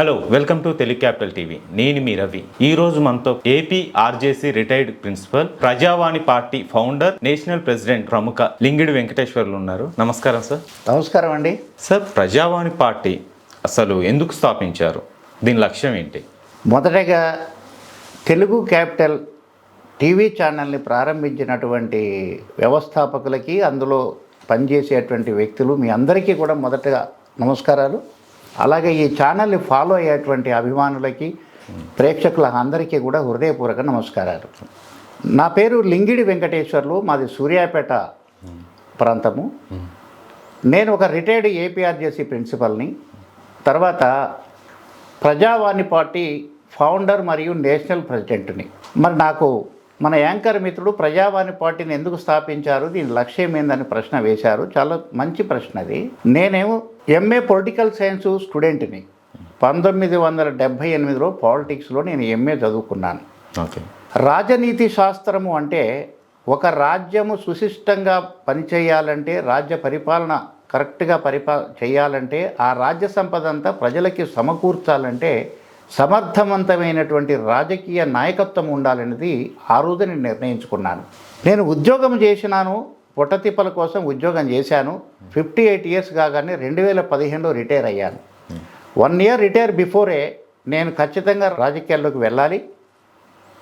Hello, welcome to Telugu capital TV. నేను మీ రవి. ఈ రోజు మనతో ఏపీ ఆర్జేసీ రిటైర్డ్ ప్రిన్సిపల్, ప్రజావాణి పార్టీ ఫౌండర్, నేషనల్ ప్రెసిడెంట్ ప్రముఖ లింగిడి వెంకటేశ్వర్లు ఉన్నారు. నమస్కారం సార్. నమస్కారం అండి. సార్, ప్రజావాణి పార్టీ అసలు ఎందుకు స్థాపించారు? దీని లక్ష్యం ఏంటి? మొదటగా తెలుగు క్యాపిటల్ టీవీ ఛానల్ని ప్రారంభించినటువంటి వ్యవస్థాపకులకి, అందులో పనిచేసేటువంటి వ్యక్తులు, మీ అందరికీ కూడా మొదటగా నమస్కారాలు. అలాగే ఈ ఛానల్ని ఫాలో అయ్యేటువంటి అభిమానులకి, ప్రేక్షకుల అందరికీ కూడా హృదయపూర్వక నమస్కారాలు. నా పేరు లింగిడి వెంకటేశ్వర్లు, మాది సూర్యాపేట ప్రాంతము. నేను ఒక రిటైర్డ్ ఏపీఆర్జేసీ ప్రిన్సిపల్ని, తర్వాత ప్రజావాణి పార్టీ ఫౌండర్ మరియు నేషనల్ ప్రెసిడెంట్ని. మరి నాకు మన యాంకర్ మిత్రుడు ప్రజావాణి పార్టీని ఎందుకు స్థాపించారు, దీని లక్ష్యం ఏందని ప్రశ్న వేశారు. చాలా మంచి ప్రశ్న అది. నేనేమో ఎంఏ పొలిటికల్ సైన్స్ స్టూడెంట్ని. 1978లో పాలిటిక్స్లో నేను ఎంఏ చదువుకున్నాను. ఓకే. రాజనీతి శాస్త్రము అంటే ఒక రాజ్యము సుశిష్టంగా పనిచేయాలంటే, రాజ్య పరిపాలన కరెక్ట్గా చేయాలంటే, ఆ రాజ్య సంపద అంతా ప్రజలకి సమకూర్చాలంటే సమర్థవంతమైనటువంటి రాజకీయ నాయకత్వం ఉండాలనేది ఆ రోజు నేను నిర్ణయించుకున్నాను. నేను ఉద్యోగం చేసినాను, పొట్టతిప్పల కోసం ఉద్యోగం చేశాను. 58 ఇయర్స్ కాగానే 2015లో రిటైర్ అయ్యాను. 1 ఇయర్ రిటైర్ బిఫోరే నేను ఖచ్చితంగా రాజకీయాల్లోకి వెళ్ళాలి,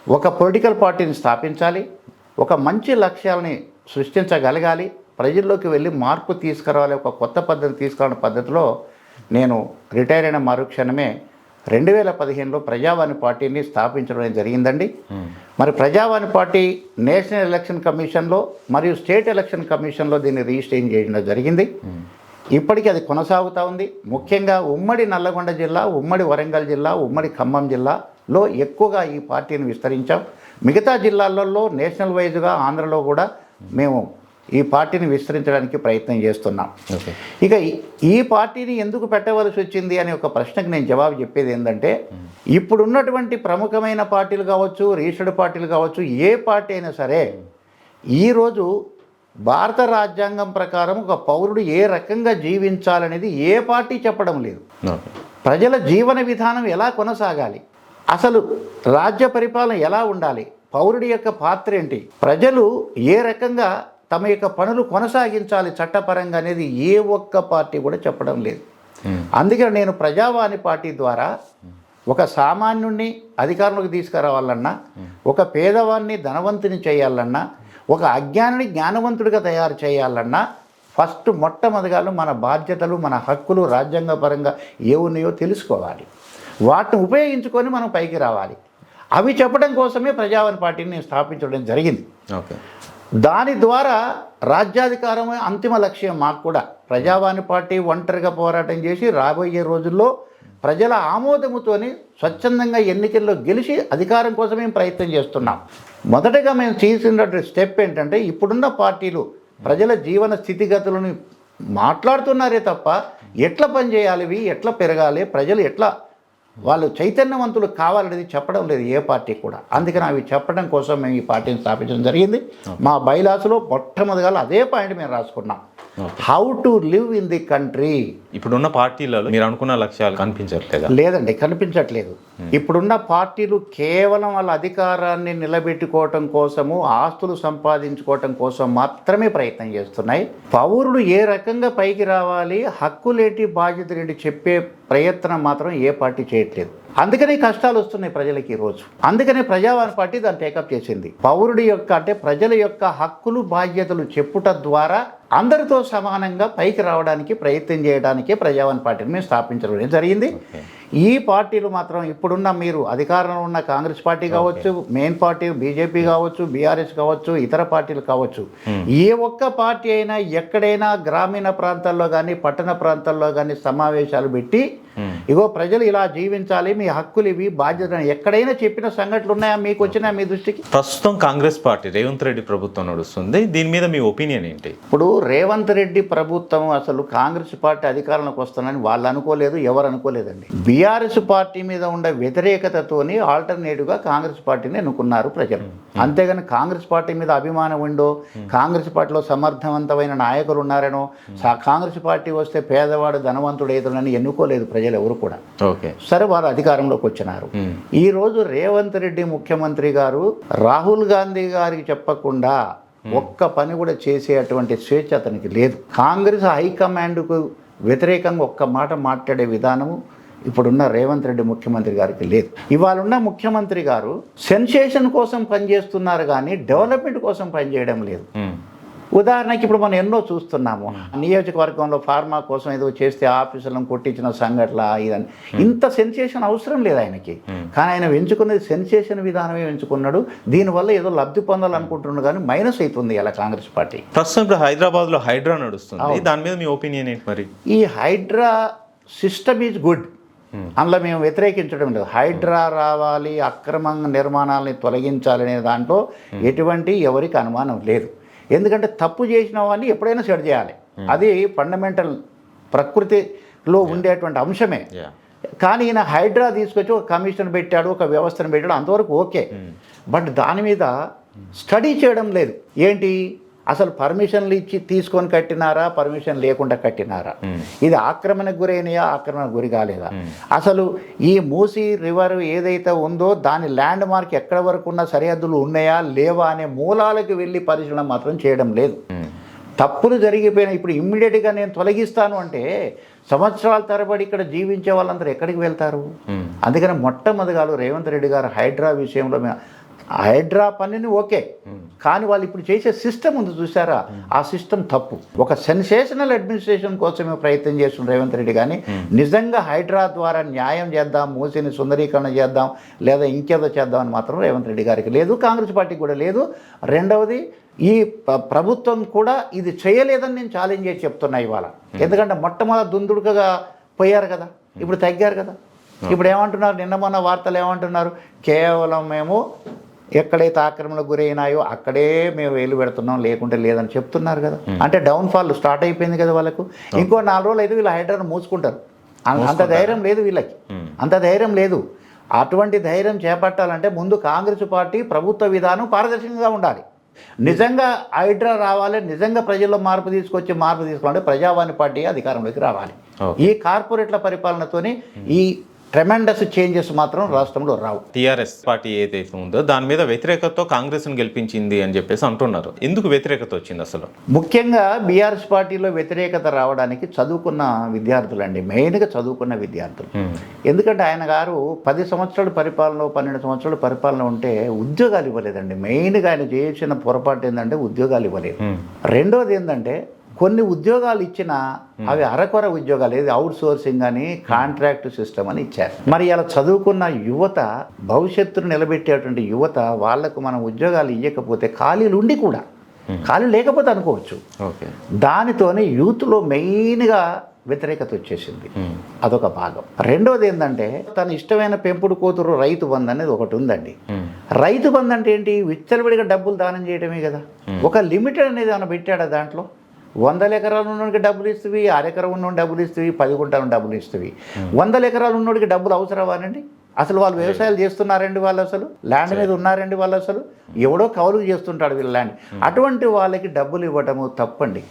ఒక పొలిటికల్ పార్టీని స్థాపించాలి, ఒక మంచి లక్ష్యాలని సృష్టించగలగాలి, ప్రజల్లోకి వెళ్ళి మార్పు తీసుకురావాలి, ఒక కొత్త పద్ధతి తీసుకురావడం పద్ధతిలో నేను రిటైర్ అయిన మరుక్షణమే 2015లో ప్రజావాణి పార్టీని స్థాపించడం జరిగిందండి. మరి ప్రజావాణి పార్టీ నేషనల్ ఎలక్షన్ కమిషన్లో మరియు స్టేట్ ఎలక్షన్ కమిషన్లో దీన్ని రిజిస్ట్రేషన్ చేయడం జరిగింది. ఇప్పటికీ అది కొనసాగుతూ ఉంది. ముఖ్యంగా ఉమ్మడి నల్లగొండ జిల్లా, ఉమ్మడి వరంగల్ జిల్లా, ఉమ్మడి ఖమ్మం జిల్లాలో ఎక్కువగా ఈ పార్టీని విస్తరించాం. మిగతా జిల్లాలలో నేషనల్ వైజ్గా ఆంధ్రలో కూడా మేము ఈ పార్టీని విస్తరించడానికి ప్రయత్నం చేస్తున్నాం. ఇక ఈ పార్టీని ఎందుకు పెట్టవలసి వచ్చింది అనే ఒక ప్రశ్నకు నేను జవాబు చెప్పేది ఏంటంటే, ఇప్పుడున్నటువంటి ప్రముఖమైన పార్టీలు కావచ్చు, రిజిస్టర్డ్ పార్టీలు కావచ్చు, ఏ పార్టీ అయినా సరే ఈరోజు భారత రాజ్యాంగం ప్రకారం ఒక పౌరుడు ఏ రకంగా జీవించాలనేది ఏ పార్టీ చెప్పడం లేదు. ప్రజల జీవన విధానం ఎలా కొనసాగాలి, అసలు రాజ్య పరిపాలన ఎలా ఉండాలి, పౌరుడి యొక్క పాత్ర ఏంటి, ప్రజలు ఏ రకంగా తమ యొక్క పనులు కొనసాగించాలి చట్టపరంగా అనేది ఏ ఒక్క పార్టీ కూడా చెప్పడం లేదు. అందుకని నేను ప్రజావాణి పార్టీ ద్వారా ఒక సామాన్యుడిని అధికారంలోకి తీసుకురావాలన్నా, ఒక పేదవాడిని ధనవంతుని చేయాలన్నా, ఒక అజ్ఞానిని జ్ఞానవంతుడిగా తయారు చేయాలన్నా ఫస్ట్ మొట్టమొదటిగా మన బాధ్యతలు, మన హక్కులు రాజ్యాంగపరంగా ఏ ఉన్నాయో తెలుసుకోవాలి. వాటిని ఉపయోగించుకొని మనం పైకి రావాలి. అవి చెప్పడం కోసమే ప్రజావాణి పార్టీని నేను స్థాపించడం జరిగింది. ఓకే. దాని ద్వారా రాజ్యాధికారమే అంతిమ లక్ష్యం మాకు కూడా. ప్రజావాణి పార్టీ ఒంటరిగా పోరాటం చేసి రాబోయే రోజుల్లో ప్రజల ఆమోదముతోని స్వచ్ఛందంగా ఎన్నికల్లో గెలిచి అధికారం కోసం మేము ప్రయత్నం చేస్తున్నాం. మొదటగా మేము చేసినటువంటి స్టెప్ ఏంటంటే, ఇప్పుడున్న పార్టీలు ప్రజల జీవన స్థితిగతులను మాట్లాడుతున్నారే తప్ప ఎట్లా పనిచేయాలి, ఇవి ఎట్లా పెరగాలి, ప్రజలు ఎట్లా వాళ్ళు చైతన్యవంతులు కావాలనేది చెప్పడం లేదు ఏ పార్టీ కూడా. అందుకని అవి చెప్పడం కోసం మేము ఈ పార్టీని స్థాపించడం జరిగింది. మా బైలాసులో మొట్టమొదటిగా అదే పాయింట్ మేము రాసుకున్నాం, how to live in the country. ఇప్పుడున్న పార్టీలలో మీరు అనుకున్న లక్ష్యాలు కనిపించట్లేదా? లేదండి, కనిపించట్లేదు. ఇప్పుడున్న పార్టీలు కేవలం వాళ్ళ అధికారాన్ని నిలబెట్టుకోవటం కోసము, ఆస్తులు సంపాదించుకోవటం కోసం మాత్రమే ప్రయత్నం చేస్తున్నాయి. పౌరుడు ఏ రకంగా పైకి రావాలి, హక్కులేంటి, బాధ్యతలేంటి చెప్పే ప్రయత్నం మాత్రం ఏ పార్టీ చేయట్లేదు. అందుకనే కష్టాలు వస్తున్నాయి ప్రజలకి ఈరోజు. అందుకనే ప్రజావాణి పార్టీ దాన్ని టేకప్ చేసింది. పౌరుడి యొక్క అంటే ప్రజల యొక్క హక్కులు బాధ్యతలు చెప్పుట ద్వారా అందరితో సమానంగా పైకి రావడానికి ప్రయత్నం చేయడానికే ప్రజావాణి పార్టీని మేము స్థాపించడం జరిగింది. ఈ పార్టీలు మాత్రం ఇప్పుడున్న మీరు అధికారంలో ఉన్న కాంగ్రెస్ పార్టీ కావచ్చు, మెయిన్ పార్టీ బీజేపీ కావచ్చు, బీఆర్ఎస్ కావచ్చు, ఇతర పార్టీలు కావచ్చు, ఏ ఒక్క పార్టీ అయినా ఎక్కడైనా గ్రామీణ ప్రాంతాల్లో కానీ పట్టణ ప్రాంతాల్లో కానీ సమావేశాలు పెట్టి ఇగో ప్రజలు ఇలా జీవించాలి, మీ హక్కులు ఇవి, బాధ్యతలు ఎక్కడైనా చెప్పిన సంఘటనలు ఉన్నాయా మీకు వచ్చినా మీ దృష్టికి? ప్రస్తుతం కాంగ్రెస్ పార్టీ రేవంత్ రెడ్డి ప్రభుత్వం నడుస్తుంది, దీని మీద మీ ఒపీనియన్ ఏంటి? ఇప్పుడు రేవంత్ రెడ్డి ప్రభుత్వం అసలు కాంగ్రెస్ పార్టీ అధికారంలోకి వస్తుందని వాళ్ళు అనుకోలేదు, ఎవరు అనుకోలేదండి. బీఆర్ఎస్ పార్టీ మీద ఉండే వ్యతిరేకతతోని ఆల్టర్నేటివ్గా కాంగ్రెస్ పార్టీని ఎన్నుకున్నారు ప్రజలు. అంతేగాని కాంగ్రెస్ పార్టీ మీద అభిమానం ఉండో, కాంగ్రెస్ పార్టీలో సమర్థవంతమైన నాయకులు ఉన్నారనో, కాంగ్రెస్ పార్టీ వస్తే పేదవాడు ధనవంతుడు ఏదోనని ఎన్నుకోలేదు ప్రజలు ఎవరు కూడా. ఓకే, సరే వారు అధికారంలోకి వచ్చినారు. ఈరోజు రేవంత్ రెడ్డి ముఖ్యమంత్రి గారు రాహుల్ గాంధీ గారికి చెప్పకుండా ఒక్క పని కూడా చేసేటువంటి స్వేచ్ఛ అతనికి లేదు. కాంగ్రెస్ హైకమాండ్కు వ్యతిరేకంగా ఒక్క మాట మాట్లాడే విధానము ఇప్పుడున్న రేవంత్ రెడ్డి ముఖ్యమంత్రి గారికి లేదు. ఇవాళ ఉన్న ముఖ్యమంత్రి గారు సెన్సేషన్ కోసం పనిచేస్తున్నారు కానీ డెవలప్మెంట్ కోసం పనిచేయడం లేదు. ఉదాహరణకి ఇప్పుడు మనం ఎన్నో చూస్తున్నాము. నియోజకవర్గంలో ఫార్మా కోసం ఏదో చేస్తే ఆఫీసులను కొట్టించిన సంఘటన ఇదని. ఇంత సెన్సేషన్ అవసరం లేదు ఆయనకి, కానీ ఆయన ఎంచుకున్నది సెన్సేషన్ విధానమే ఎంచుకున్నాడు. దీనివల్ల ఏదో లబ్ధి పొందాలనుకుంటున్నాడు కానీ మైనస్ అవుతుంది ఇలా కాంగ్రెస్ పార్టీ. ప్రస్తుతం ఇప్పుడు హైదరాబాద్లో హైడ్రా నడుస్తుంది, దాని మీద మీ ఒపీనియన్ ఏంటి మరి? ఈ హైడ్రా సిస్టమ్ ఈజ్ గుడ్, అందులో మేము వ్యతిరేకించడం లేదు. హైడ్రా రావాలి, అక్రమ నిర్మాణాలని తొలగించాలనే దాంట్లో ఎటువంటి ఎవరికి అనుమానం లేదు. ఎందుకంటే తప్పు చేసిన వాడిని ఎప్పుడైనా సెట్ చేయాలి, అది ఫండమెంటల్ ప్రకృతిలో ఉండేటువంటి అంశమే. కానీ ఈయన హైడ్రా తీసుకొచ్చి ఒక కమిషన్ పెట్టాడు, ఒక వ్యవస్థను పెట్టాడు, అంతవరకు ఓకే. బట్ దాని మీద స్టడీ చేయడం లేదు. ఏంటి అసలు పర్మిషన్లు ఇచ్చి తీసుకొని కట్టినారా, పర్మిషన్ లేకుండా కట్టినారా, ఇది ఆక్రమణకు గురైనయా, ఆక్రమణకు గురి కాలేదా, అసలు ఈ మూసీ రివర్ ఏదైతే ఉందో దాని ల్యాండ్ మార్క్ ఎక్కడ వరకు ఉన్న సరిహద్దులు ఉన్నాయా లేవా అనే మూలాలకు వెళ్ళి పరిశీలన మాత్రం చేయడం లేదు. తప్పులు జరిగిపోయినా ఇప్పుడు ఇమ్మీడియట్గా నేను తొలగిస్తాను అంటే సంవత్సరాల తరబడి ఇక్కడ జీవించే వాళ్ళందరూ ఎక్కడికి వెళ్తారు? అందుకని మొట్టమొదటిగా రేవంత్ రెడ్డి గారు హైడ్రా విషయంలో హైడ్రా పనిని ఓకే, కానీ వాళ్ళు ఇప్పుడు చేసే సిస్టమ్ ఉంది చూసారా, ఆ సిస్టమ్ తప్పు. ఒక సెన్సేషనల్ అడ్మినిస్ట్రేషన్ కోసమే ప్రయత్నం చేస్తున్న రేవంత్ రెడ్డి, కానీ నిజంగా హైడ్రా ద్వారా న్యాయం చేద్దాం, మూసిని సుందరీకరణ చేద్దాం, లేదా ఇంకేదో చేద్దాం అని మాత్రం రేవంత్ రెడ్డి గారికి లేదు, కాంగ్రెస్ పార్టీకి కూడా లేదు. రెండవది ఈ ప్రభుత్వం కూడా ఇది చేయలేదని నేను ఛాలెంజ్ చేసి చెప్తున్నా ఇవాళ. ఎందుకంటే మొట్టమొదటి దుందుడుకగా పోయారు కదా, ఇప్పుడు తగ్గారు కదా. ఇప్పుడు ఏమంటున్నారు, నిన్న మొన్న వార్తలు ఏమంటున్నారు, కేవలం మేము ఎక్కడైతే ఆక్రమణకు గురైనాయో అక్కడే మేము వేలు పెడుతున్నాం, లేకుంటే లేదని చెప్తున్నారు కదా. అంటే డౌన్ఫాల్ స్టార్ట్ అయిపోయింది కదా వాళ్ళకు. ఇంకో 4 రోజులు అయితే వీళ్ళు హైడ్రాను మూసుకుంటారు. అంత ధైర్యం లేదు వీళ్ళకి, అంత ధైర్యం లేదు. అటువంటి ధైర్యం చేపట్టాలంటే ముందు కాంగ్రెస్ పార్టీ ప్రభుత్వ విధానం పారదర్శకంగా ఉండాలి. నిజంగా హైడ్రా రావాలి, నిజంగా ప్రజల్లో మార్పు తీసుకోవాలంటే ప్రజావాణి పార్టీ అధికారంలోకి రావాలి. ఈ కార్పొరేట్ల పరిపాలనతోని ఈ ట్రెమెండస్ చేంజెస్ మాత్రం రాష్ట్రంలో రావు. టీఆర్ఎస్ పార్టీ ఏదైతే ఉందో దాని మీద వ్యతిరేకతతో కాంగ్రెస్ను గెలిపించింది అని చెప్పేసి అంటున్నారు. ఎందుకు వ్యతిరేకత వచ్చింది అసలు? ముఖ్యంగా బీఆర్ఎస్ పార్టీలో వ్యతిరేకత రావడానికి చదువుకున్న విద్యార్థులండి, మెయిన్గా చదువుకున్న విద్యార్థులు. ఎందుకంటే ఆయన గారు 10 సంవత్సరాల పరిపాలన, 12 సంవత్సరాల పరిపాలన ఉంటే ఉద్యోగాలు ఇవ్వలేదండి. మెయిన్గా ఆయన చేసిన పొరపాటు ఏంటంటే ఉద్యోగాలు ఇవ్వలేదు. రెండోది ఏంటంటే కొన్ని ఉద్యోగాలు ఇచ్చినా అవి అరకొర ఉద్యోగాలు, ఏది అవుట్ సోర్సింగ్ అని, కాంట్రాక్ట్ సిస్టమ్ అని ఇచ్చారు. మరి ఇలా చదువుకున్న యువత, భవిష్యత్తును నిలబెట్టేటువంటి యువత, వాళ్లకు మనం ఉద్యోగాలు ఇవ్వకపోతే ఖాళీలు ఉండి కూడా ఖాళీ లేకపోతే అనుకోవచ్చు. దానితోనే యూత్లో మెయిన్గా వ్యతిరేకత వచ్చేసింది. అదొక భాగం. రెండోది ఏంటంటే తన ఇష్టమైన పెంపుడు కూతురు రైతు బంధు అనేది ఒకటి ఉందండి. రైతు బంధు అంటే ఏంటి? విచ్చలవిడిగా డబ్బులు దానం చేయడమే కదా. ఒక లిమిటెడ్ అనేది ఏమైనా పెట్టాడా దాంట్లో? 100 ఎకరాలు ఉన్నోడికి డబ్బులు ఇస్తుంది, 1/2 ఎకరం ఉన్నోడికి డబ్బులు ఇస్తుంది, 10 గుంటలు డబ్బులు ఇస్తుంది. 100 ఎకరాలు ఉన్నోడికి డబ్బులు అవసరమానండి? అసలు వాళ్ళు వ్యవసాయాలు చేస్తున్నారండి? వాళ్ళు అసలు ల్యాండ్ మీద ఉన్నారండి? వాళ్ళు అసలు ఎవడో కౌలుకు చేస్తుంటాడు వీళ్ళ ల్యాండ్. అటువంటి వాళ్ళకి డబ్బులు ఇవ్వటము తప్పండి.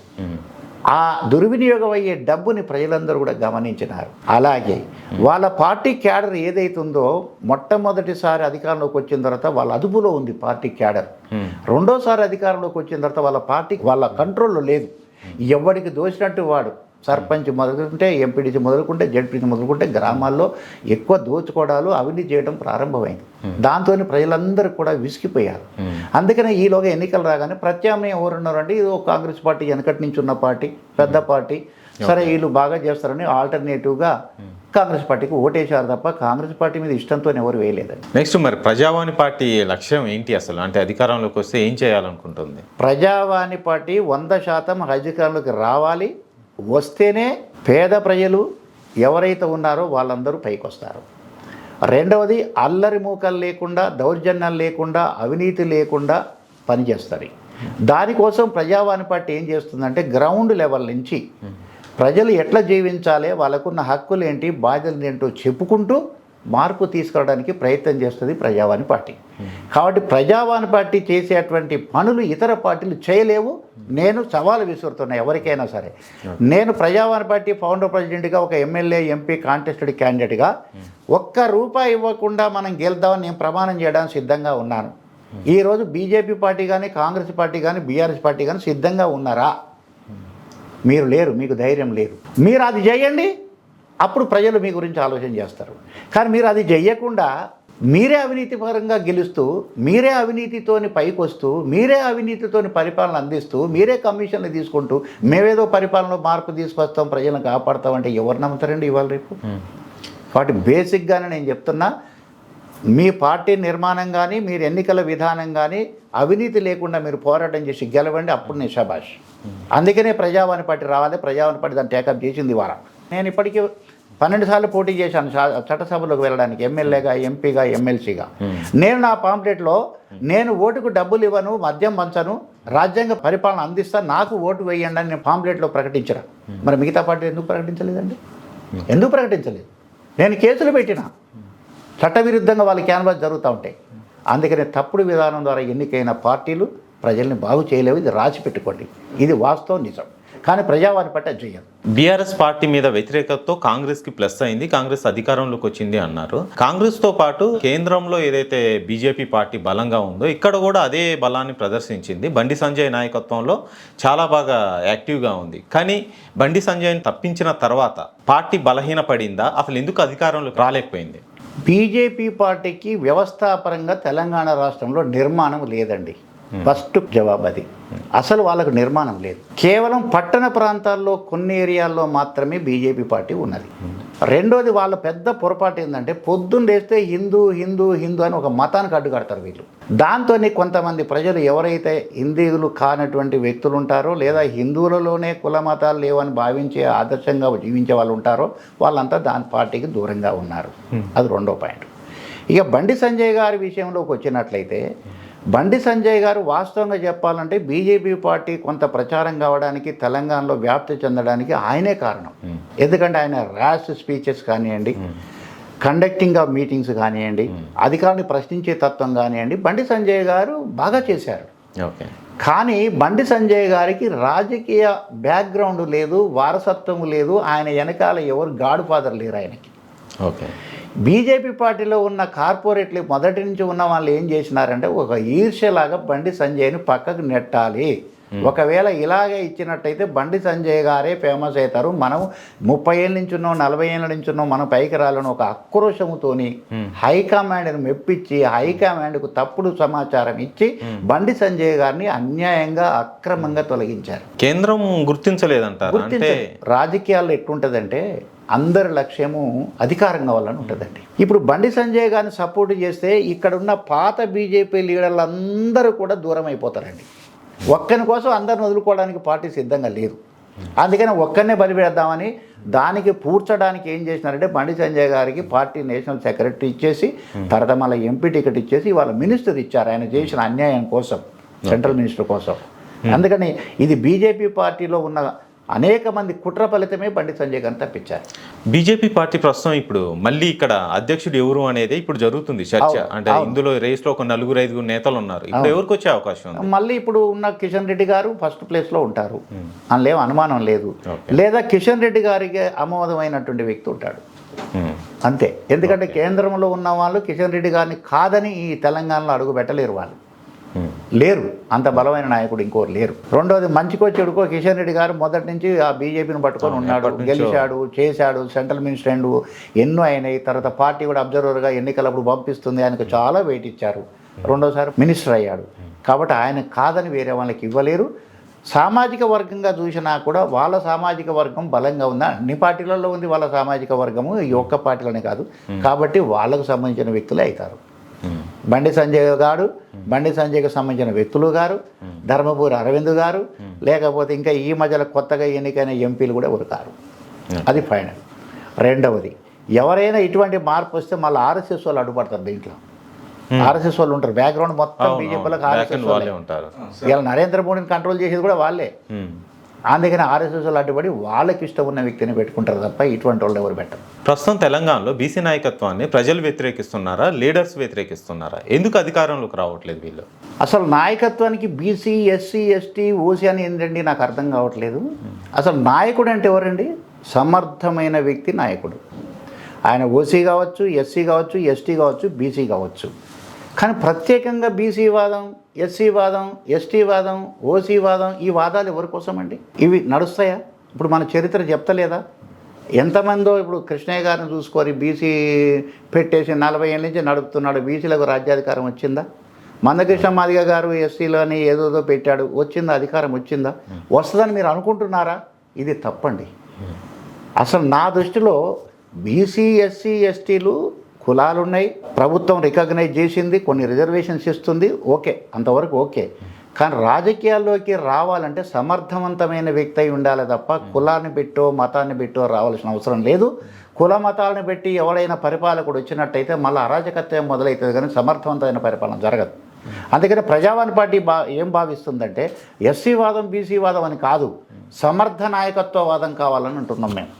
ఆ దుర్వినియోగం అయ్యే డబ్బుని ప్రజలందరూ కూడా గమనించినారు. అలాగే వాళ్ళ పార్టీ క్యాడర్ ఏదైతుందో మొట్టమొదటిసారి అధికారంలోకి వచ్చిన తర్వాత వాళ్ళ అదుపులో ఉంది పార్టీ క్యాడర్. రెండోసారి అధికారంలోకి వచ్చిన తర్వాత వాళ్ళ పార్టీ వాళ్ళ కంట్రోల్లో లేదు. ఎవరికి దోచినట్టు వాడు సర్పంచ్ మొదలుకుంటే, ఎంపీడీసీ మొదలుకుంటే, జడ్పీసీ మొదలుకుంటే గ్రామాల్లో ఎక్కువ దోచుకోవడాలు, అవినీతి చేయడం ప్రారంభమైంది. దాంతో ప్రజలందరూ కూడా విసిగిపోయారు. అందుకనే ఈలోగా ఎన్నికలు రాగానే ప్రత్యామ్నాయం ఎవరున్నారంటే ఇది కాంగ్రెస్ పార్టీ, వెనకటి నుంచి ఉన్న పార్టీ, పెద్ద పార్టీ, సరే వీళ్ళు బాగా చేస్తారని ఆల్టర్నేటివ్గా కాంగ్రెస్ పార్టీకి ఓటేశారు తప్ప కాంగ్రెస్ పార్టీ మీద ఇష్టంతో ఎవరు వేయలేదండి. నెక్స్ట్ మరి ప్రజావాణి పార్టీ లక్ష్యం ఏంటి అసలు? అంటే అధికారంలోకి వస్తే ఏం చేయాలనుకుంటుంది? ప్రజావాణి పార్టీ 100% అధికారంలోకి రావాలి. వస్తేనే పేద ప్రజలు ఎవరైతే ఉన్నారో వాళ్ళందరూ పైకి వస్తారు. రెండవది అల్లరి మూకలు లేకుండా, దౌర్జన్యాలు లేకుండా, అవినీతి లేకుండా పనిచేస్తారు. దానికోసం ప్రజావాణి పార్టీ ఏం చేస్తుందంటే గ్రౌండ్ లెవెల్ నుంచి ప్రజలు ఎట్లా జీవించాలి, వాళ్ళకున్న హక్కులు ఏంటి, బాధ్యతలు ఏంటో చెప్పుకుంటూ మార్పు తీసుకురావడానికి ప్రయత్నం చేస్తుంది ప్రజావాణి పార్టీ. కాబట్టి ప్రజావాణి పార్టీ చేసేటువంటి పనులు ఇతర పార్టీలు చేయలేవు. నేను సవాలు విసురుతున్నా ఎవరికైనా సరే. నేను ప్రజావాణి పార్టీ ఫౌండర్ ప్రెసిడెంట్గా, ఒక ఎమ్మెల్యే ఎంపీ కాంటెస్టెడ్ క్యాండిడేట్గా ₹1 ఇవ్వకుండా మనం గెలుద్దామని నేను ప్రమాణం చేయడానికి సిద్ధంగా ఉన్నాను. ఈరోజు బీజేపీ పార్టీ కానీ, కాంగ్రెస్ పార్టీ కానీ, బీఆర్ఎస్ పార్టీ కానీ సిద్ధంగా ఉన్నారా? మీరు లేరు, మీకు ధైర్యం లేదు. మీరు అది చేయండి, అప్పుడు ప్రజలు మీ గురించి ఆలోచన చేస్తారు. కానీ మీరు అది చేయకుండా మీరే అవినీతిపరంగా గెలుస్తూ, మీరే అవినీతితోని పైకి వస్తూ, మీరే అవినీతితోని పరిపాలన అందిస్తూ, మీరే కమిషన్లు తీసుకుంటూ మేమేదో పరిపాలనలో మార్పు తీసుకొస్తాం, ప్రజలను కాపాడుతాం అంటే ఎవరు నమ్ముతారండి ఇవాళ రేపు? కాబట్టి బేసిక్గానే నేను చెప్తున్నా, మీ పార్టీ నిర్మాణం కానీ, మీరు ఎన్నికల విధానం కానీ అవినీతి లేకుండా మీరు పోరాటం చేసి గెలవండి, అప్పుడు నేను శభాష్. అందుకనే ప్రజావాణి పార్టీ రావాలి. ప్రజావాణి పార్టీ దాన్ని టేకప్ చేసింది ఇవాళ. నేను ఇప్పటికీ 12 సార్లు పోటీ చేశాను చట్టసభలోకి వెళ్ళడానికి, ఎమ్మెల్యేగా, ఎంపీగా, ఎమ్మెల్సీగా. నేను నా పాంప్లెట్లో నేను ఓటుకు డబ్బులు ఇవ్వను, మద్యం పంచను, రాజ్యాంగ పరిపాలన అందిస్తా, నాకు ఓటు వేయండి అని నేను పాంప్లెట్లో ప్రకటించరా? మరి మిగతా పార్టీ ఎందుకు ప్రకటించలేదండి? ఎందుకు ప్రకటించలేదు? నేను కేసులు పెట్టిన, చట్టవిరుద్ధంగా వాళ్ళ క్యాన్వాస్ జరుగుతూ ఉంటాయి. అందుకనే తప్పుడు విధానం ద్వారా ఎన్నికైన పార్టీలు ప్రజల్ని బాగు చేయలేవు. ఇది రాసి పెట్టుకోండి, ఇది వాస్తవం, నిజం. కానీ ప్రజావాణి పట్ల చేయరు. బీఆర్ఎస్ పార్టీ మీద వ్యతిరేకతతో కాంగ్రెస్కి ప్లస్ అయింది, కాంగ్రెస్ అధికారంలోకి వచ్చింది అన్నారు. కాంగ్రెస్తో పాటు కేంద్రంలో ఏదైతే బీజేపీ పార్టీ బలంగా ఉందో ఇక్కడ కూడా అదే బలాన్ని ప్రదర్శించింది. బండి సంజయ్ నాయకత్వంలో చాలా బాగా యాక్టివ్గా ఉంది. కానీ బండి సంజయ్ని తప్పించిన తర్వాత పార్టీ బలహీనపడిందా? అసలు ఎందుకు అధికారంలోకి రాలేకపోయింది? బీజేపీ పార్టీకి వ్యవస్థాపరంగా తెలంగాణ రాష్ట్రంలో నిర్మాణం లేదండి. ఫస్ట్ జవాబు అది. అసలు వాళ్ళకు నిర్మాణం లేదు. కేవలం పట్టణ ప్రాంతాల్లో కొన్ని ఏరియాల్లో మాత్రమే బీజేపీ పార్టీ ఉన్నది. రెండోది, వాళ్ళ పెద్ద పొరపాటు ఏంటంటే పొద్దున్న లేస్తే హిందూ హిందూ హిందూ అని ఒక మతానికి అడ్డుకడతారు వీళ్ళు. దాంతో కొంతమంది ప్రజలు ఎవరైతే హిందీలు కానటువంటి వ్యక్తులు ఉంటారో, లేదా హిందువులలోనే కుల మతాలు లేవని భావించే ఆదర్శంగా జీవించే వాళ్ళు ఉంటారో, వాళ్ళంతా దాని పార్టీకి దూరంగా ఉన్నారు. అది రెండో పాయింట్. ఇక బండి సంజయ్ గారి విషయంలోకి వచ్చినట్లయితే, బండి సంజయ్ గారు వాస్తవంగా చెప్పాలంటే బీజేపీ పార్టీ కొంత ప్రచారం కావడానికి, తెలంగాణలో వ్యాప్తి చెందడానికి ఆయనే కారణం. ఎందుకంటే ఆయన ర్యాష్ స్పీచెస్ కానివ్వండి, కండక్టింగ్ ఆఫ్ మీటింగ్స్ కానివ్వండి, అధికారుని ప్రశ్నించే తత్వం కానివ్వండి, బండి సంజయ్ గారు బాగా చేశారు. కానీ బండి సంజయ్ గారికి రాజకీయ బ్యాక్గ్రౌండ్ లేదు, వారసత్వం లేదు, ఆయన వెనకాల ఎవరు గాడ్ ఫాదర్ లేరు ఆయనకి. బీజేపీ పార్టీలో ఉన్న కార్పొరేట్లు మొదటి నుంచి ఉన్న వాళ్ళు ఏం చేసినారంటే ఒక ఈర్ష్యలాగా బండి సంజయ్ని పక్కకు నెట్టాలి. ఒకవేళ ఇలాగే ఇచ్చినట్టయితే బండి సంజయ్ గారే ఫేమస్ అవుతారు, మనం 30 ఏళ్ళ నుంచి ఉన్నాం, 40 ఏళ్ళ నుంచి ఉన్నాం, మనం పైకి రాలని ఒక ఆక్రోశముతోని హైకమాండ్ని మెప్పించి, హైకమాండ్కు తప్పుడు సమాచారం ఇచ్చి బండి సంజయ్ గారిని అన్యాయంగా, అక్రమంగా తొలగించారు. కేంద్రం గుర్తించలేదంటారు. రాజకీయాల్లో ఎట్లుంటుందంటే అందరి లక్ష్యము అధికారం కావాలని ఉంటుందండి. ఇప్పుడు బండి సంజయ్ గారిని సపోర్ట్ చేస్తే ఇక్కడ ఉన్న పాత బీజేపీ లీడర్లు అందరూ కూడా దూరం అయిపోతారండి. ఒక్కని కోసం అందరిని వదులుకోవడానికి పార్టీ సిద్ధంగా లేదు. అందుకని ఒక్కరినే బలిపెడదామని దానికి పూడ్చడానికి ఏం చేసినారంటే బండి సంజయ్ గారికి పార్టీ నేషనల్ సెక్రటరీ ఇచ్చేసి, తర్వాత మళ్ళీ ఎంపీ టికెట్ ఇచ్చేసి వాళ్ళ మినిస్టర్ ఇచ్చారు ఆయన చేసిన అన్యాయం కోసం, సెంట్రల్ మినిస్టర్ కోసం. అందుకని ఇది బీజేపీ పార్టీలో ఉన్న అనేక మంది కుట్ర ఫలితమే బండి సంజయ్ గారిని తప్పించారు. బీజేపీ పార్టీ ప్రస్తుతం ఇప్పుడు మళ్ళీ ఇక్కడ అధ్యక్షుడు ఎవరు అనేది ఇప్పుడు జరుగుతుంది చర్చ. అంటే ఇందులో రేస్లో ఒక 4-5 నేతలు ఉన్నారు. ఇప్పుడు ఎవరికి వచ్చే అవకాశం ఉంది? మళ్ళీ ఇప్పుడు ఉన్న కిషన్ రెడ్డి గారు ఫస్ట్ ప్లేస్లో ఉంటారు, అందులో ఏం అనుమానం లేదు. లేదా కిషన్ రెడ్డి గారికి ఆమోదమైనటువంటి వ్యక్తి ఉంటాడు అంతే. ఎందుకంటే కేంద్రంలో ఉన్న వాళ్ళు కిషన్ రెడ్డి గారిని కాదని ఈ తెలంగాణలో అడుగు పెట్టలేరు, వాళ్ళు లేరు, అంత బలమైన నాయకుడు ఇంకోరు లేరు. రెండోది, మంచికో చెడుకో కిషన్ రెడ్డి గారు మొదటి నుంచి ఆ బీజేపీని పట్టుకొని ఉన్నాడు, గెలిచాడు, చేశాడు, సెంట్రల్ మినిస్టర్ అండ్ ఎన్నో అయినాయి. తర్వాత పార్టీ కూడా అబ్జర్వర్గా ఎన్నికలప్పుడు పంపిస్తుంది, ఆయనకు చాలా వెయిట్ ఇచ్చారు, రెండోసారి మినిస్టర్ అయ్యాడు. కాబట్టి ఆయన కాదని వేరే వాళ్ళకి ఇవ్వలేరు. సామాజిక వర్గంగా చూసినా కూడా వాళ్ళ సామాజిక వర్గం బలంగా ఉంది, అన్ని పార్టీలలో ఉంది వాళ్ళ సామాజిక వర్గము, ఈ ఒక్క పార్టీలోనే కాదు. కాబట్టి వాళ్ళకు సంబంధించిన వ్యక్తులే అవుతారు. బండి సంజయ్ గారు, బండి సంజయ్కి సంబంధించిన వ్యక్తులు గారు, ధర్మపురి అరవింద్ గారు, లేకపోతే ఇంకా ఈ మధ్యలో కొత్తగా ఎన్నికైన ఎంపీలు కూడా ఉరకారు. అది ఫైనల్. రెండవది, ఎవరైనా ఇటువంటి మార్పు వస్తే మళ్ళీ ఆర్ఎస్ఎస్ వాళ్ళు అడ్డుపడతారు దీంట్లో. ఆర్ఎస్ఎస్ వాళ్ళు ఉంటారు, బ్యాక్గ్రౌండ్ మొత్తం బీజేపీలకు ఆర్ఎస్ఎస్ వాళ్ళే ఉంటారు. ఇలా నరేంద్ర మోడీని కంట్రోల్ చేసేది కూడా వాళ్ళే. అందుకని ఆర్ఎస్ఎస్ అడ్డుపడి వాళ్ళకి ఇష్టం ఉన్న వ్యక్తిని పెట్టుకుంటారు తప్ప ఇటువంటి వాళ్ళు ఎవరు పెట్టరు. ప్రస్తుతం తెలంగాణలో బీసీ నాయకత్వాన్ని ప్రజలు వ్యతిరేకిస్తున్నారా, లీడర్స్ వ్యతిరేకిస్తున్నారా? ఎందుకు అధికారంలోకి రావట్లేదు వీళ్ళు? అసలు నాయకత్వానికి బీసీ, ఎస్సీ, ఎస్టీ, ఓసీ అని ఏంటండి నాకు అర్థం కావట్లేదు. అసలు నాయకుడు అంటే ఎవరండి? సమర్థమైన వ్యక్తి నాయకుడు. ఆయన ఓసీ కావచ్చు, ఎస్సీ కావచ్చు, ఎస్టీ కావచ్చు, బీసీ కావచ్చు. కానీ ప్రత్యేకంగా బీసీ వాదం, ఎస్సీ వాదం, ఎస్టీ వాదం, ఓసీ వాదం, ఈ వాదాలు ఎవరి కోసం అండి? ఇవి నడుస్తాయా? ఇప్పుడు మన చరిత్ర చెప్తలేదా? ఎంతమందో ఇప్పుడు కృష్ణయ్య గారిని చూసుకొని బీసీ పెట్టేసి 40 ఏళ్ళ నుంచి నడుపుతున్నాడు. బీసీలకు రాజ్యాధికారం వచ్చిందా? మందకృష్ణ మాదిగ గారు ఎస్సీలోని ఏదోదో పెట్టాడు, వచ్చిందా? అధికారం వచ్చిందా? వస్తుందని మీరు అనుకుంటున్నారా? ఇది తప్పండి. అసలు నా దృష్టిలో బీసీ, ఎస్సీ, ఎస్టీలు కులాలు ఉన్నాయి, ప్రభుత్వం రికగ్నైజ్ చేసింది, కొన్ని రిజర్వేషన్స్ ఇస్తుంది, ఓకే, అంతవరకు ఓకే. కానీ రాజకీయాల్లోకి రావాలంటే సమర్థవంతమైన వ్యక్తి అయి ఉండాలి తప్ప కులాన్ని పెట్టో మతాన్ని పెట్టో రావాల్సిన అవసరం లేదు. కుల మతాలను పెట్టి ఎవడైనా పరిపాలకుడు వచ్చినట్టయితే మళ్ళీ అరాజకత్వం మొదలవుతుంది, కానీ సమర్థవంతమైన పరిపాలన జరగదు. అందుకని ప్రజావాణి పార్టీ ఏం భావిస్తుందంటే ఎస్సీ వాదం, బీసీ వాదం అని కాదు, సమర్థ నాయకత్వ వాదం కావాలని అంటున్నాం మేము.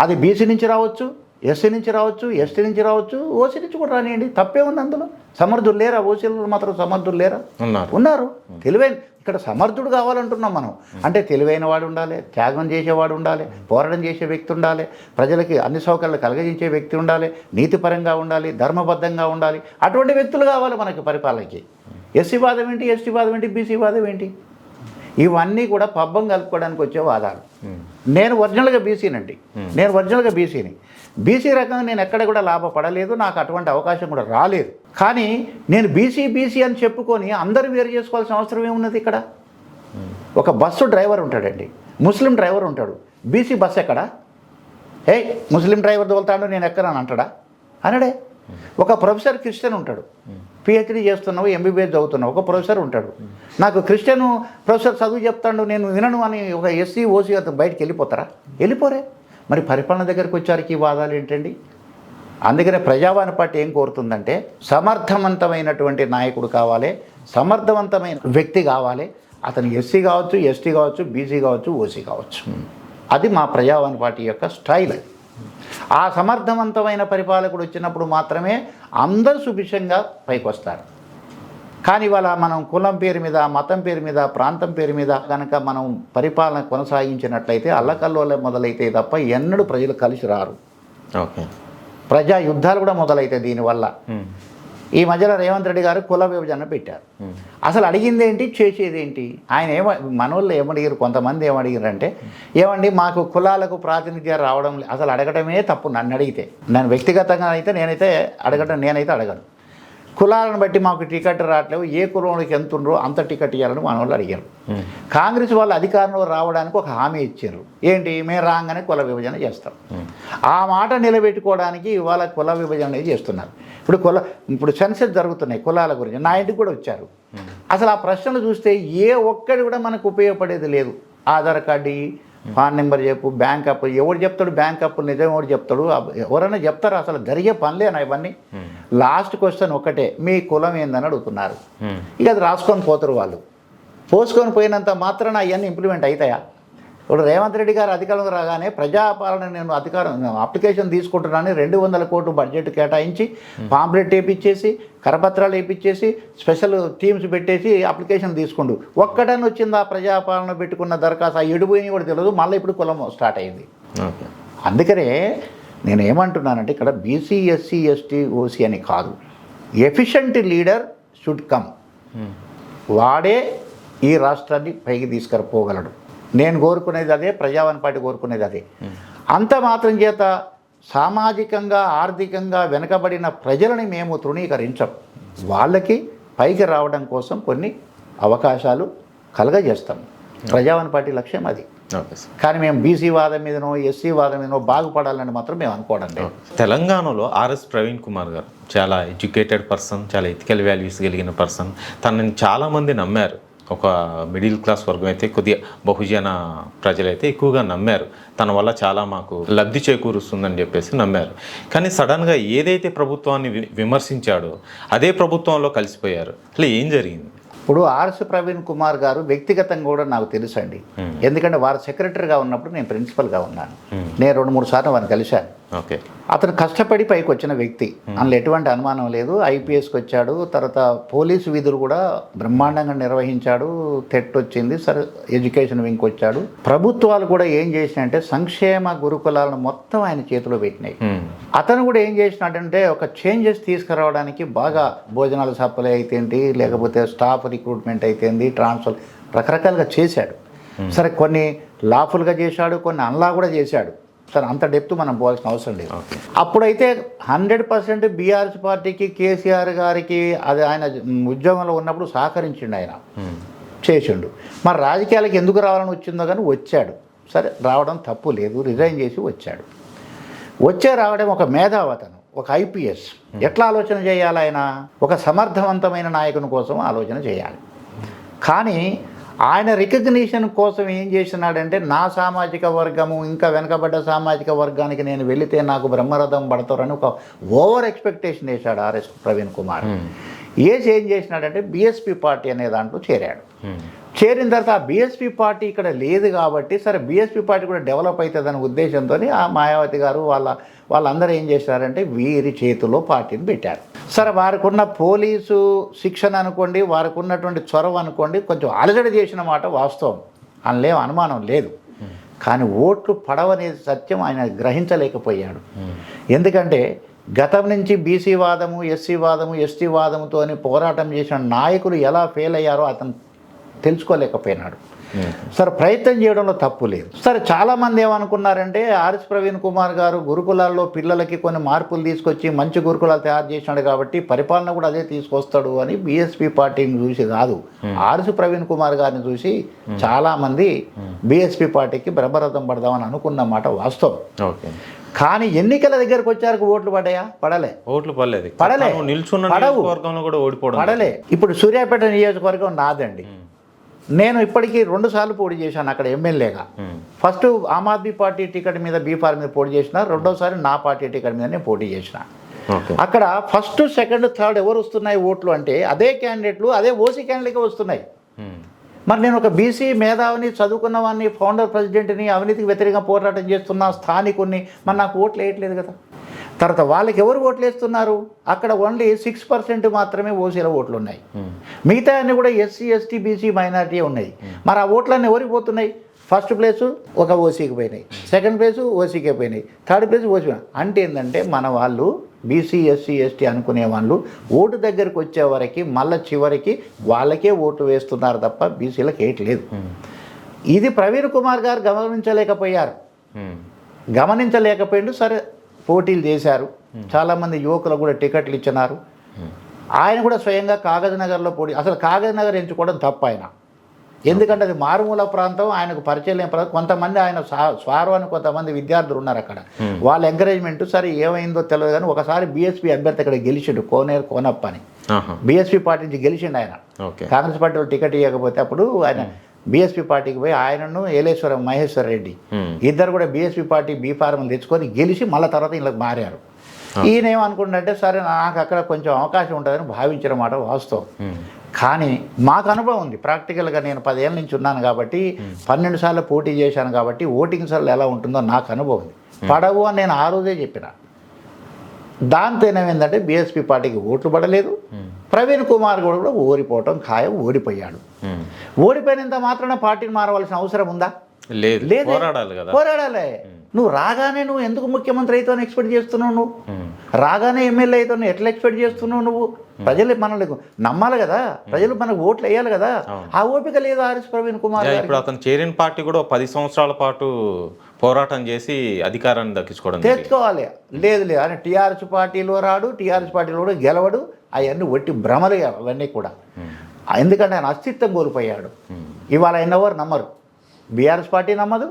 అది బీసీ నుంచి రావచ్చు, ఎస్సీ నుంచి రావచ్చు, ఎస్టీ నుంచి రావచ్చు, ఓసీ నుంచి కూడా రానియండి, తప్పే ఉంది అందులో. సమర్థులు లేరా? ఓసీలు మాత్రం సమర్థులు లేరా? ఉన్నారు. తెలివైన, ఇక్కడ సమర్థుడు కావాలంటున్నాం మనం. అంటే తెలివైన వాడు ఉండాలి, త్యాగం చేసేవాడు ఉండాలి, పోరాటం చేసే వ్యక్తి ఉండాలి, ప్రజలకి అన్ని సౌకర్యాలు కలిగించే వ్యక్తి ఉండాలి, నీతిపరంగా ఉండాలి, ధర్మబద్ధంగా ఉండాలి. అటువంటి వ్యక్తులు కావాలి మనకి పరిపాలనకి. ఎస్సీ వాదం ఏంటి, ఎస్టీ వాదం ఏంటి, బీసీ వాదం ఏంటి? ఇవన్నీ కూడా పబ్బం కలుపుకోవడానికి వచ్చే వాదాలు. నేను ఒరిజినల్గా బీసీనండి, నేను ఒరిజినల్గా బీసీని. బీసీ రకంగా నేను ఎక్కడ కూడా లాభపడలేదు, నాకు అటువంటి అవకాశం కూడా రాలేదు. కానీ నేను బీసీ అని చెప్పుకొని అందరూ వేరు చేసుకోవాల్సిన అవసరం ఏమున్నది? ఇక్కడ ఒక బస్సు డ్రైవర్ ఉంటాడండి, ముస్లిం డ్రైవర్ ఉంటాడు, బీసీ బస్సు ఎక్కడా? ముస్లిం డ్రైవర్ తోలుతాడు, నేను ఎక్కనని అంటాడా? అనడే. ఒక ప్రొఫెసర్ క్రిస్టియన్ ఉంటాడు, పిహెచ్డీ చేస్తున్నావు, ఎంబీబీఎస్ చదువుతున్నావు, ఒక ప్రొఫెసర్ ఉంటాడు, నాకు క్రిస్టియన్ ప్రొఫెసర్ చదువు చెప్తాడు, నేను వినను అని ఒక ఎస్సీ, ఓసీ బయటికి వెళ్ళిపోతారా? వెళ్ళిపోరే. మరి పరిపాలన దగ్గరికి వచ్చారికి ఈ వాదాలు ఏంటండి? అందుకనే ప్రజావాణి పార్టీ ఏం కోరుతుందంటే సమర్థవంతమైనటువంటి నాయకుడు కావాలి, సమర్థవంతమైన వ్యక్తి కావాలి. అతను ఎస్సీ కావచ్చు, ఎస్టీ కావచ్చు, బీసీ కావచ్చు, ఓసీ కావచ్చు. అది మా ప్రజావాణి పార్టీ యొక్క స్టైల్. అది ఆ సమర్థవంతమైన పరిపాలకుడు వచ్చినప్పుడు మాత్రమే అందరూ సుభిక్షంగా పైకి వస్తారు. కానీ ఇవాళ మనం కులం పేరు మీద, మతం పేరు మీద, ప్రాంతం పేరు మీద కనుక మనం పరిపాలన కొనసాగించినట్లయితే అల్లకల్లోలే మొదలైతే తప్ప ఎన్నడూ ప్రజలు కలిసి రారు. ఓకే, ప్రజా యుద్ధాలు కూడా మొదలవుతాయి దీనివల్ల. ఈ మధ్యలో రేవంత్ రెడ్డి గారు కుల విభజన పెట్టారు. అసలు అడిగింది ఏంటి, చేసేది ఏంటి? ఆయన మనోళ్ళు ఏమడిగారు, కొంతమంది ఏమడిగారు అంటే, ఏమండి మాకు కులాలకు ప్రాతినిధ్యం రావడం అసలు అడగటమే తప్పు. నన్ను అడిగితే, నేను వ్యక్తిగతంగా అయితే నేనైతే అడగను. కులాలను బట్టి మాకు టికెట్ రావట్లేవు, ఏ కులంలోకి ఎంత ఉండ్రో అంత టికెట్ ఇవ్వాలని మన వాళ్ళు అడిగారు. కాంగ్రెస్ వాళ్ళు అధికారంలో రావడానికి ఒక హామీ ఇచ్చారు, ఏంటి? మేము రాగానే కుల విభజన చేస్తాం. ఆ మాట నిలబెట్టుకోవడానికి ఇవాళ కుల విభజన అనేది చేస్తున్నారు. ఇప్పుడు సెన్సెస్ జరుగుతున్నాయి కులాల గురించి, నా ఇంటికి కూడా వచ్చారు. అసలు ఆ ప్రశ్నలు చూస్తే ఏ ఒక్కటి కూడా మనకు ఉపయోగపడేది లేదు. ఆధార్ కార్డు, ఫోన్ నెంబర్ చెప్పు, బ్యాంక్ అప్పు, ఎవడు చెప్తాడు? బ్యాంక్ అప్పు నిజం ఎవడు చెప్తాడు? ఎవరైనా చెప్తారా? అసలు జరిగే పనులేనా ఇవన్నీ? లాస్ట్ క్వశ్చన్ ఒకటే, మీ కులం ఏందని అడుగుతున్నారు. ఇక అది రాసుకొని పోతారు వాళ్ళు. పోసుకొని పోయినంత మాత్రాన అవన్నీ ఇంప్లిమెంట్ అవుతాయా? ఇప్పుడు రేవంత్ రెడ్డి గారు అధికారంలో రాగానే ప్రజాపాలన నేను అప్లికేషన్ తీసుకుంటున్నాను 200 కోట్లు బడ్జెట్ కేటాయించి, పాంప్లెట్ వేయించేసి, కరపత్రాలు వేయించేసి, స్పెషల్ టీమ్స్ పెట్టేసి అప్లికేషన్ తీసుకుండు. ఒక్కడని వచ్చింది ఆ ప్రజాపాలన పెట్టుకున్న దరఖాస్తు, ఆ ఎడిపోయినవి కూడా తెలియదు. మళ్ళీ ఇప్పుడు కులం స్టార్ట్ అయింది. అందుకనే నేను ఏమంటున్నానంటే ఇక్కడ బీసీ, ఎస్సీ, ఎస్టీ, ఓసీ అని కాదు, ఎఫిషియంట్ లీడర్ షుడ్ కమ్. వాడే ఈ రాష్ట్రాన్ని పైకి తీసుకుపోగలడు. నేను కోరుకునేది అదే, ప్రజావాణి పార్టీ కోరుకునేది అదే. అంత మాత్రం చేత సామాజికంగా, ఆర్థికంగా వెనుకబడిన ప్రజలని మేము తృణీకరించం. వాళ్ళకి పైకి రావడం కోసం కొన్ని అవకాశాలు కలగజేస్తాం. ప్రజావాణి పార్టీ లక్ష్యం అది. కానీ మేము బీసీ వాదం మీదనో, ఎస్సీ వాదం మీదనో బాగుపడాలని మాత్రం మేము అనుకోవడం లేదు. తెలంగాణలో ఆర్ఎస్ ప్రవీణ్ కుమార్ గారు చాలా ఎడ్యుకేటెడ్ పర్సన్, చాలా ఎథికల్ వాల్యూస్ కలిగిన పర్సన్. తనని చాలామంది నమ్మారు. ఒక మిడిల్ క్లాస్ వర్గం అయితే, కొద్దిగా బహుజన ప్రజలైతే ఎక్కువగా నమ్మారు. తన వల్ల చాలా మాకు లబ్ధి చేకూరుస్తుందని చెప్పేసి నమ్మారు. కానీ సడన్గా ఏదైతే ప్రభుత్వాన్ని విమర్శించాడో అదే ప్రభుత్వంలో కలిసిపోయారు. అసలు ఏం జరిగింది? ఇప్పుడు ఆర్ఎస్ ప్రవీణ్ కుమార్ గారు వ్యక్తిగతంగా కూడా నాకు తెలుసండి. ఎందుకంటే వారు సెక్రటరీగా ఉన్నప్పుడు నేను ప్రిన్సిపల్గా ఉన్నాను. నేను 2-3 సార్లు వారిని కలిశాను. ఓకే. అతను కష్టపడి పైకి వచ్చిన వ్యక్తి, అందులో ఎటువంటి అనుమానం లేదు. ఐపీఎస్కి వచ్చాడు, తర్వాత పోలీసు విధులు కూడా బ్రహ్మాండంగా నిర్వహించాడు. టెట్ వచ్చింది, సరే ఎడ్యుకేషన్ వింగ్కి వచ్చాడు. ప్రభుత్వాలు కూడా ఏం చేసినాయంటే సంక్షేమ గురుకులాలను మొత్తం ఆయన చేతిలో పెట్టినాయి. అతను కూడా ఏం చేసినాడంటే ఒక చేంజెస్ తీసుకురావడానికి బాగా భోజనాల సప్లై అయితేంటి, లేకపోతే స్టాఫ్ రిక్రూట్మెంట్ అయితేంది, ట్రాన్స్ఫర్ రకరకాలుగా చేశాడు. సరే కొన్ని లాఫుల్గా చేశాడు, కొన్ని అన్లా కూడా చేశాడు. సరే అంత డెప్త్ మనం పోవాల్సిన అవసరం లేదు. అప్పుడైతే 100% బీఆర్ఎస్ పార్టీకి, కేసీఆర్ గారికి అది ఆయన ఉద్యోగంలో ఉన్నప్పుడు సహకరించిండు, ఆయన చేసిండు. మరి రాజకీయాలకు ఎందుకు రావాలని వచ్చిందో కానీ వచ్చాడు. సరే రావడం తప్పు లేదు, రిజైన్ చేసి వచ్చాడు. రావడం ఒక మేధావతను, ఒక ఐపీఎస్ ఎట్లా ఆలోచన చేయాలి, ఆయన ఒక సమర్థవంతమైన నాయకుని కోసం ఆలోచన చేయాలి. కానీ ఆయన రికగ్నిషన్ కోసం ఏం చేసినాడంటే నా సామాజిక వర్గము ఇంకా వెనకబడ్డ సామాజిక వర్గానికి నేను వెళితే నాకు బ్రహ్మరథం పడతారని ఒక ఓవర్ ఎక్స్పెక్టేషన్ వేశాడు ఆర్ఎస్ ప్రవీణ్ కుమార్. ఏం చేసినాడంటే బీఎస్పీ పార్టీ అనే దాంట్లో చేరాడు. చేరిన తర్వాత ఆ బీఎస్పీ పార్టీ ఇక్కడ లేదు కాబట్టి సరే బీఎస్పీ పార్టీ కూడా డెవలప్ అవుతుందనే ఉద్దేశంతో ఆ మాయావతి గారు వాళ్ళందరూ ఏం చేశారంటే వీరి చేతిలో పార్టీని పెట్టారు. సరే వారికి ఉన్న పోలీసు శిక్షణ అనుకోండి, వారికి ఉన్నటువంటి చొరవ అనుకోండి, కొంచెం అలజడి చేసిన మాట వాస్తవం, అందులో అనుమానం లేదు. కానీ ఓట్లు పడవనేది సత్యం ఆయన గ్రహించలేకపోయాడు. ఎందుకంటే గతం నుంచి బీసీ వాదము, ఎస్సీ వాదము, ఎస్టీ వాదముతో పోరాటం చేసిన నాయకులు ఎలా ఫెయిల్ అయ్యారో అతను తెలుసుకోలేకపోయినాడు. సరే ప్రయత్నం చేయడంలో తప్పు లేదు. సరే చాలామంది ఏమనుకున్నారంటే ఆర్ఎస్ ప్రవీణ్ కుమార్ గారు గురుకులాల్లో పిల్లలకి కొన్ని మార్పులు తీసుకొచ్చి మంచి గురుకులాలు తయారు చేసినాడు కాబట్టి పరిపాలన కూడా అదే తీసుకొస్తాడు అని బీఎస్పీ పార్టీని చూసి కాదు, ఆర్ఎస్ ప్రవీణ్ కుమార్ గారిని చూసి చాలామంది బీఎస్పీ పార్టీకి బ్రహ్మరథం పడదామని అనుకున్నమాట వాస్తవం. కానీ ఎన్నికల దగ్గరకు వచ్చారు ఓట్లు పడ్డాయా? పడలే. ఇప్పుడు సూర్యాపేట నియోజకవర్గం నాదండి. నేను ఇప్పటికీ 2 సార్లు పోటీ చేశాను అక్కడ ఎమ్మెల్యేగా. First Aam Aadmi party ticket మీద బీఫార్ మీద పోటీ చేసిన, రెండోసారి నా పార్టీ టికెట్ మీద నేను పోటీ చేసిన. అక్కడ ఫస్ట్, సెకండ్, థర్డ్ ఎవరు వస్తున్నాయి ఓట్లు అంటే అదే క్యాండిడేట్లు, అదే ఓసీ క్యాండిడేట్గా వస్తున్నాయి. మరి నేను ఒక బీసీ మేధావిని, చదువుకున్న వాడిని, ఫౌండర్ ప్రెసిడెంట్ని, అవినీతికి వ్యతిరేకంగా పోరాటం చేస్తున్న స్థానికుని, మరి నాకు ఓట్లు వేయట్లేదు కదా. తర్వాత వాళ్ళకి ఎవరు ఓట్లు వేస్తున్నారు? అక్కడ ఓన్లీ 6% మాత్రమే ఓసీల ఓట్లు ఉన్నాయి, మిగతా అన్నీ కూడా ఎస్సీ, ఎస్టీ, బీసీ, మైనారిటీ ఉన్నాయి. మరి ఆ ఓట్లన్నీ ఎవరికి పోతున్నాయి? ఫస్ట్ ప్లేసు ఒక ఓసీకి పోయినాయి, సెకండ్ ప్లేసు ఓసీకే పోయినాయి, థర్డ్ ప్లేస్ ఓసీ. అంటే ఏంటంటే మన వాళ్ళు బీసీ, ఎస్సీ, ఎస్టీ అనుకునే వాళ్ళు ఓటు దగ్గరికి వచ్చేవరకు మళ్ళీ చివరికి వాళ్ళకే ఓటు వేస్తున్నారు తప్ప బీసీలకు వేయట్లేదు. ఇది ప్రవీణ్ కుమార్ గారు గమనించలేకపోయిండు. సరే పోటీలు చేశారు, చాలామంది యువకులు కూడా టికెట్లు ఇచ్చినారు. ఆయన కూడా స్వయంగా కాగజ్ నగర్లో పోటీ, అసలు కాగజ్ నగర్ ఎంచుకోవడం తప్పు ఆయన, ఎందుకంటే అది మారుమూల ప్రాంతం, ఆయనకు పరిచయం లేని ప్రాంతం. కొంతమంది ఆయన స్వారు అని కొంతమంది విద్యార్థులు ఉన్నారు అక్కడ, వాళ్ళ ఎంకరేజ్మెంట్ సరే ఏమైందో తెలియదు. కానీ ఒకసారి బీఎస్పీ అభ్యర్థి అక్కడ గెలిచిండు, కోనప్ప అని, బీఎస్పీ పార్టీ నుంచి గెలిచిండు ఆయన. కాంగ్రెస్ పార్టీ వాళ్ళు టికెట్ ఇవ్వకపోతే అప్పుడు ఆయన బీఎస్పీ పార్టీకి పోయి ఆయనను ఏలేశ్వరం మహేశ్వర్ రెడ్డి ఇద్దరు కూడా బీఎస్పీ పార్టీ బీఫార్మలు తెచ్చుకొని గెలిచి మళ్ళీ తర్వాత ఇలా మారారు. ఈయన ఏమనుకుంటుంటే సరే నాకు అక్కడ కొంచెం అవకాశం ఉంటుందని భావించిన మాట వాస్తవం. కానీ మాకు అనుభవం ఉంది ప్రాక్టికల్గా, నేను 10 ఏళ్ళ నుంచి ఉన్నాను కాబట్టి, 12 సార్లు పోటీ చేశాను కాబట్టి ఓటింగ్ సార్లు ఎలా ఉంటుందో నాకు అనుభవం ఉంది. పడవు అని నేను ఆ రోజే చెప్పిన. దాంతో ఏమైందంటే బీఎస్పీ పార్టీకి ఓట్లు పడలేదు, ప్రవీణ్ కుమార్ కూడా ఓడిపోవటం ఖాయం, ఓడిపోయాడు. ఓడిపోయినంత మాత్రాన పార్టీని మారవలసిన అవసరం ఉందా? లేదు, పోరాడాలి. నువ్వు రాగానే నువ్వు ఎందుకు ముఖ్యమంత్రి అవుతావు ఎక్స్పెక్ట్ చేస్తున్నావు? నువ్వు రాగానే ఎమ్మెల్యే అవుతావు ఎట్లా ఎక్స్పెక్ట్ చేస్తున్నావు? నువ్వు ప్రజలు మనల్ని నమ్మాలి కదా, ప్రజలు మనకు ఓట్లు వేయాలి కదా, ఆ ఓపిక లేదు ఆర్ఎస్ ప్రవీణ్ కుమార్. ఇప్పుడు అతను చేరిన పార్టీ కూడా 10 సంవత్సరాల పాటు పోరాటం చేసి అధికారాన్ని తెచ్చుకోవాలి. లేదు ఆయన టీఆర్ఎస్ పార్టీలో రాడు, టీఆర్ఎస్ పార్టీలో కూడా గెలవడు. అవన్నీ ఒట్టి భ్రమలు అవన్నీ కూడా. ఎందుకంటే ఆయన అస్తిత్వం కోల్పోయాడు. ఇవాళ ఆయన ఎవరు నమ్మరు, బీఆర్ఎస్ పార్టీ నమ్మదు,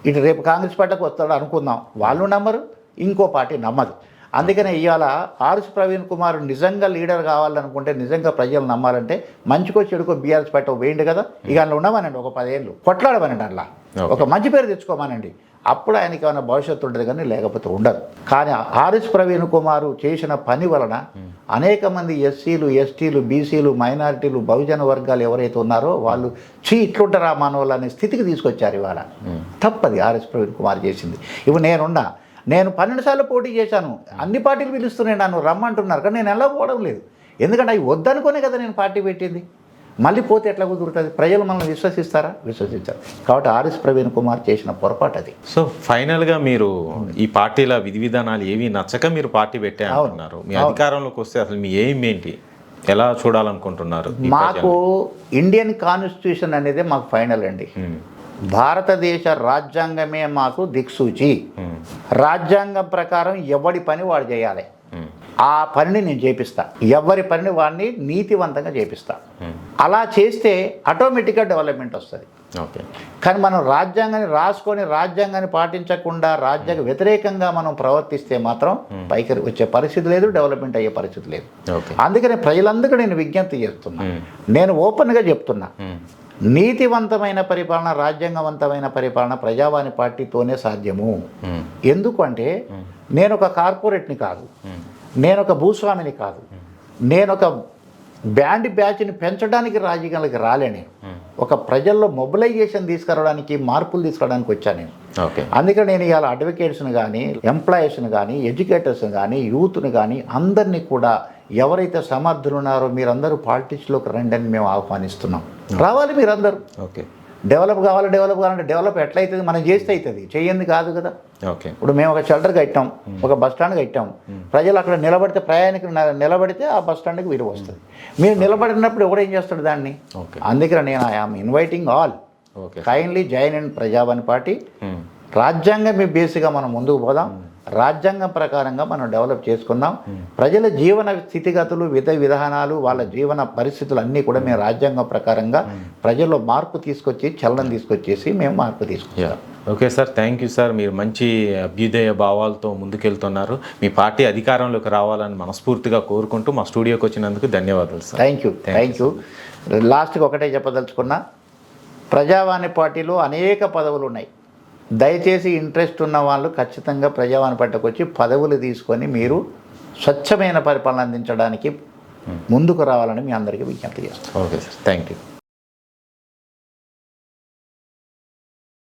ఇటు రేపు కాంగ్రెస్ పార్టీకి వస్తాడు అనుకుందాం, వాళ్ళు నమ్మరు, ఇంకో పార్టీ నమ్మదు. అందుకనే ఇవాళ ఆర్ఎస్ ప్రవీణ్ కుమార్ నిజంగా లీడర్ కావాలనుకుంటే, నిజంగా ప్రజలు నమ్మాలంటే మంచికో చెడుకో బీఆర్ఎస్ పార్టీ వేయండి కదా, ఇక అందులో ఉండమనండి, ఒక 10 ఏళ్ళు కొట్లాడమనండి, అట్లా ఒక మంచి పేరు తెచ్చుకోమనండి. అప్పుడు ఆయనకి ఏమైనా భవిష్యత్తు ఉంటుంది, కానీ లేకపోతే ఉండదు. కానీ ఆర్ఎస్ ప్రవీణ్ కుమార్ చేసిన పని వలన అనేక మంది ఎస్సీలు, ఎస్టీలు, బీసీలు, మైనారిటీలు, బహుజన వర్గాలు ఎవరైతే ఉన్నారో వాళ్ళు ఇట్లుంటారా మనోళ్ళు అనే స్థితికి తీసుకొచ్చారు. ఇవాళ తప్పది ఆర్ఎస్ ప్రవీణ్ కుమార్ చేసింది. ఇప్పుడు నేను 12 సార్లు పోటీ చేశాను, అన్ని పార్టీలు పిలుస్తున్నాయి, నన్ను రమ్మంటున్నారు, కానీ నేను ఎలా పోవడం లేదు. ఎందుకంటే అవి వద్దనుకునే కదా నేను పార్టీ పెట్టింది. మళ్ళీ పోతే ఎట్లా కుదురుతుంది? ప్రజలు మనల్ని విశ్వసిస్తారా? విశ్వసించారు. కాబట్టి ఆర్ఎస్ ప్రవీణ్ కుమార్ చేసిన పొరపాటు అది. సో ఫైనల్గా మీరు ఈ పార్టీల విధి విధానాలు ఏవి నచ్చక మీరు పార్టీ పెట్టారనుకున్నారు. మీ అధికారంలోకి వస్తే అసలు మీ ఎయిమ్ ఏంటి, ఎలా చూడాలనుకుంటున్నారు? మాకు ఇండియన్ కాన్స్టిట్యూషన్ అనేది మాకు ఫైనల్ అండి. భారతదేశ రాజ్యాంగమే మాకు దిక్సూచి. రాజ్యాంగం ప్రకారం ఎవడి పని వాడు చేయాలి. ఆ పనిని నేను చేపిస్తా, ఎవరి పనిని వాడిని నీతివంతంగా చేపిస్తా. అలా చేస్తే ఆటోమేటిక్గా డెవలప్మెంట్ వస్తుంది. ఓకే. కానీ మనం రాజ్యాంగాన్ని రాసుకొని రాజ్యాంగాన్ని పాటించకుండా రాజ్యాంగ వ్యతిరేకంగా మనం ప్రవర్తిస్తే మాత్రం పైకి వచ్చే పరిస్థితి లేదు, డెవలప్మెంట్ అయ్యే పరిస్థితి లేదు. అందుకని ప్రజలందరికీ నేను విజ్ఞప్తి చేస్తున్నా, నేను ఓపెన్గా చెప్తున్నా, నీతివంతమైన పరిపాలన, రాజ్యాంగవంతమైన పరిపాలన ప్రజావాణి పార్టీతోనే సాధ్యము. ఎందుకంటే నేను ఒక కార్పొరేట్ని కాదు, నేను ఒక భూస్వామిని కాదు, నేను ఒక బ్యాచ్ని పెంచడానికి రాజకీయాలకు రాలే. నేను ఒక ప్రజల్లో మొబిలైజేషన్ తీసుకురావడానికి, మార్పులు తీసుకురావడానికి వచ్చాను నేను. అందుకని నేను ఇవాళ అడ్వకేట్స్ని కానీ, ఎంప్లాయీస్ని కానీ, ఎడ్యుకేటర్స్ని కానీ, యూత్ని కానీ అందరినీ కూడా ఎవరైతే సమర్థులు ఉన్నారో మీరందరూ పాలిటిక్స్లోకి రండి అని మేము ఆహ్వానిస్తున్నాం. రావాలి మీరందరూ. ఓకే. డెవలప్ కావాలంటే డెవలప్ ఎట్లయితుంది? మనం చేస్తే అవుతుంది, చెయ్యంది కాదు కదా. ఓకే. ఇప్పుడు మేము ఒక షెల్టర్ కట్టాం, ఒక బస్ స్టాండ్ కట్టాం, ప్రజలు అక్కడ నిలబడితే, ప్రయాణికులు నిలబడితే ఆ బస్ స్టాండ్కి విలువ వస్తుంది. మీరు నిలబడినప్పుడు ఎవడు ఏం చేస్తాడు దాన్ని? అందుకని నేను I'm inviting all, kindly join in Prajavani party. రాజ్యాంగం బేస్గా మనం ముందుకు పోదాం, రాజ్యాంగం ప్రకారంగా మనం డెవలప్ చేసుకుందాం. ప్రజల జీవన స్థితిగతులు, విధానాలు, వాళ్ళ జీవన పరిస్థితులు అన్నీ కూడా మేము రాజ్యాంగం ప్రకారంగా ప్రజల్లో మార్పు తీసుకొచ్చి, చలనం తీసుకొచ్చేసి మేము మార్పు తీసుకొచ్చాం. Okay sir, thank you sir. మీరు మంచి అభ్యుదయ భావాలతో ముందుకెళ్తున్నారు. మీ పార్టీ అధికారంలోకి రావాలని మనస్ఫూర్తిగా కోరుకుంటూ మా స్టూడియోకి వచ్చినందుకు ధన్యవాదాలు సార్. Thank you. లాస్ట్కి ఒకటే చెప్పదలుచుకున్నా, ప్రజావాణి పార్టీలో అనేక పదవులు ఉన్నాయి. దయచేసి ఇంట్రెస్ట్ ఉన్న వాళ్ళు ఖచ్చితంగా ప్రజావాణి పార్టీకి వచ్చి పదవులు తీసుకొని మీరు స్వచ్ఛమైన పరిపాలన అందించడానికి ముందుకు రావాలని మీ అందరికీ విజ్ఞప్తి చేస్తాను. Okay sir, thank you.